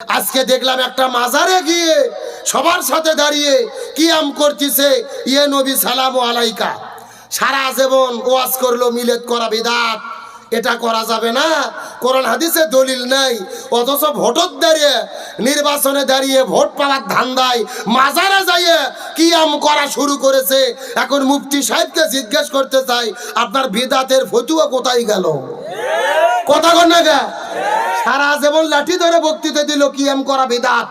আজকে দেখলাম একটা মাজারে গিয়ে সবার সাথে দাঁড়িয়ে কিয়াম করতেছে, ইয়ে নবী সালামু আলাইকা। সারা জীবন ওয়াজ করলো মিলাদ করা বিদআত, এটা করা যাবে না, কোরআন হাদিসে দলিল নাই। অথচ ভোটত দাঁড়িয়ে, নির্বাচনে দাঁড়িয়ে ভোট পাওয়ার ধান্দায় মাজারে যাইয়ে কিয়াম করা শুরু করেছে। এখন মুফতি সাহেবকে জিজ্ঞেস করতে চাই, আপনার বিদআতের ফতুয়া কোথায় গেল? কথা কন না গা? সারা জীবন লাঠি ধরে বক্তৃতা দিল কিয়াম করা বিদআত,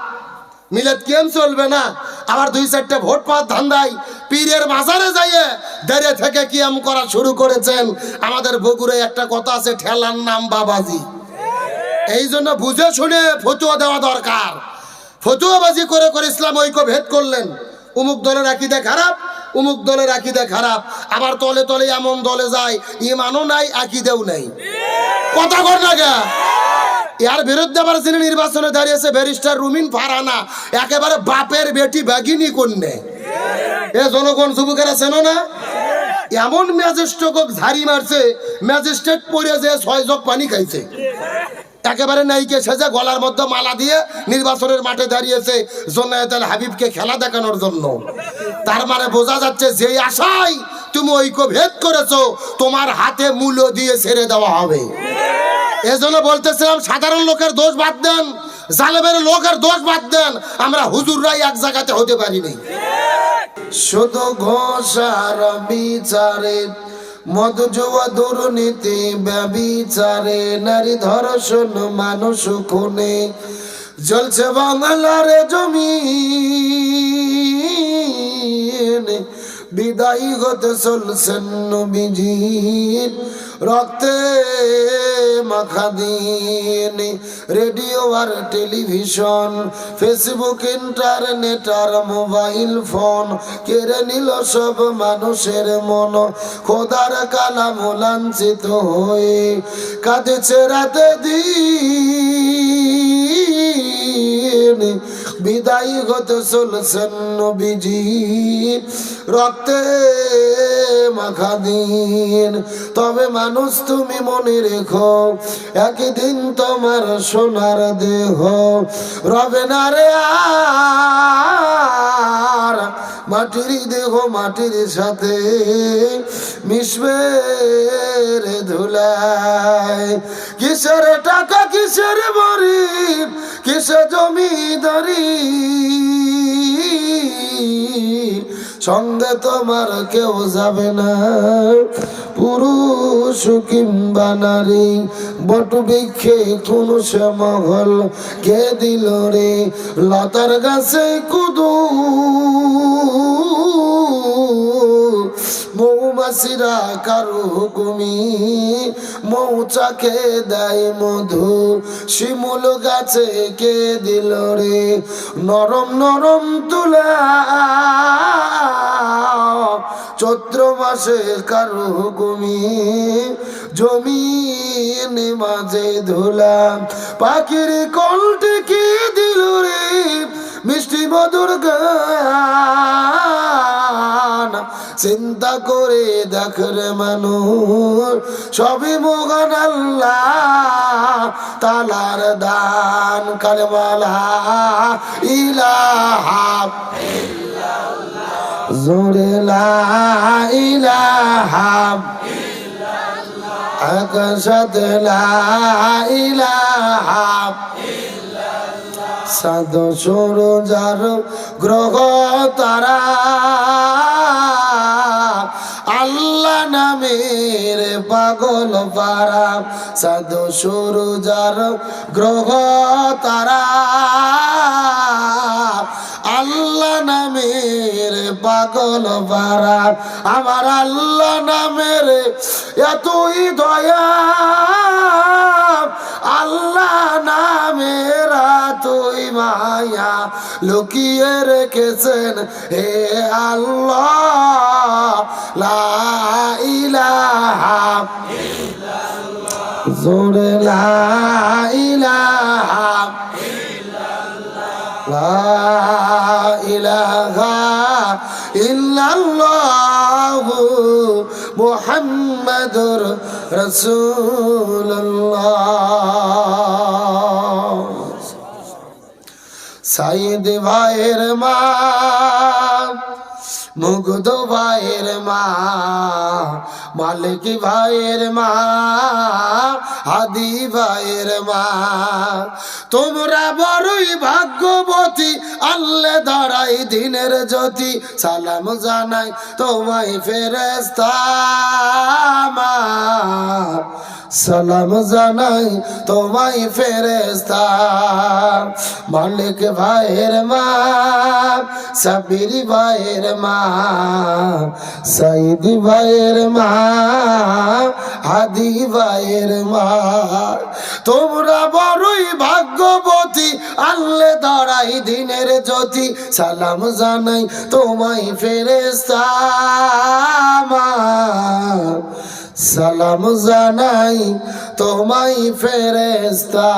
মিলাদ কিয়াম চলবে না। আবার দুই চারটা ভোট পাওয়ার ধান্দায় পীরের মাজারে যাইয়ে দাঁড়িয়ে থেকে কিয়াম করা শুরু করেছেন। আমাদের বগুড়ায় একটা কথা আছে, ঠেলার নাম বাবাজি। এই জন্য বুঝে শুনে ফতুয়া দেওয়া দরকার। ফতুয়াবাজি করে করে ইসলাম ঐক্য ভেদ করলেন। উমুক দলের আকীদা খারাপ, উমুক দলের আকীদা খারাপ, আবার তলে তলে এমন দলে যায় ঈমানও নাই আকীদাও নাই। কথা কর না গা? এর বিরুদ্ধে আবার যিনি নির্বাচনে দাঁড়িয়েছে ব্যারিস্টার রুমিন ফারহানা, একেবারে বাপের বেটি বাগিনী কন্যা। এ জনগণ যুবকেরা চেনো না? এমন ম্যাজিস্ট্রেটকে ঝাড়ি মারছে, ম্যাজিস্ট্রেট পড়ে যে 6 জগ পানি খাইছে। একেবারে নাইকে সেজে গলার মধ্যে মালা দিয়ে নির্বাচনের মাঠে দাঁড়িয়েছে জোনায়েতুল হাবিবকে খেলা দেখানোর জন্য। তার মানে বোঝা যাচ্ছে যে আশায় তুমি ঐক্য ভেদ করেছো, তোমার হাতে মূল্য দিয়ে ছেড়ে দেওয়া হবে। এজন্য বলতেছিলাম, সাধারণ লোকের দোষ বাদ দেন, জালেমের লোকের দোষ বাদ দেন, আমরা হুজুররাই এক জায়গাতে হতে পারিনি। শুধু ঘোষার বিচারে, মদ জুয়া দুর্নীতি ব্যভিচারে, নারী ধর্ষণ মানুষ খুনে জ্বলছে বাংলার জমিন। বিদায়ী হতে চলছেন নবীজির রক্তে মাখা দিন। রেডিও আর টেলিভিশন, ফেসবুক, ইন্টারনেট আর মোবাইল ফোন কেড়ে নিল সব মানুষের মন। খোদার কালাম লাঞ্ছিত হয়ে কাঁদেছে রাতে দিন। বিদায়ী হতে চলছেন নবীজি রক্তে মাখা দিন। তবে মানুষ তুমি মনে রেখো, একদিন তোমার সোনার দেহ রবে না রে আর। মাটির দেহ মাটির সাথে মিশবে রে ধুলায়। কিসের টাকা, কিসের গরিব, কিসের জমিদারি, সঙ্গে তোমার কেউ যাবে না, পুরুষ কিংবা নারী। বটবৃক্ষে কোন সে মহল কে দিল রে, লতার গাছে কুদু মৌমাছিরা কারো হুকুমি মৌচাকে দেয় মধু। শিমুল গাছে কে দিল রে নরম নরম তুলা, চৈত্র মাসে কারো হুকুমি জমিন মাঝে ধুলা। পাখির কণ্ঠে কে দিল রে মিষ্টি মধুর গান। চিন্তা করে দেখ রে মানুষ, সবই মহান আল্লাহ তাআলার দান। কালেমালা ইলাহা ইল্লাল্লাহ, জোরে লা ইলাহা ইল্লাল্লাহ, একসাথে লা ইলাহা ইল্লাল্লাহ। সাদ সূরজার গ্রহ তারা আল্লাহ নামের পাগল পারা। সাদ সূরজার গ্রহ তারা আল্লাহ নামের পাগল পারা। আমার আল্লাহ নামের এতই দয়া, আল্লাহ নামের এতই মায়া লুকিয়ে রেখেছেন হে আল্লাহ। লা ইলাহা ইল্লাল্লাহ, জোরে লা ইলাহা ইল্লাল্লাহ, লা ইলাহা ইল্লাল্লাহ মুহাম্মাদুর রাসূলুল্লাহ। সাইদ ভাইয়ের মা, মুগ্ধ ভাইয়ের মা, মালিক ভাইয়ের মা, হাদি ভাইয়ের মা, তোমরা বড়ই ভাগ্যবতী, আল্লাহ ধরাই দিনের জ্যোতি, সালাম জানাই তোমায় ফেরেশতা মা, সালাম জানাই তোমায় ফেরেশতা। মালিক ভাইয়ের মা, সাবির ভাইয়ের মা, সাইদ ভাইয়ের মা, হাদি ভাইয়ের মা, তোমরা বড়ই ভাগ্যবতী, আল্লাহ ধরাই দিনের জ্যোতি, সালাম জানাই তোমায় ফেরেশতা মা, সালাম জানাই তোমায় ফেরেশতা।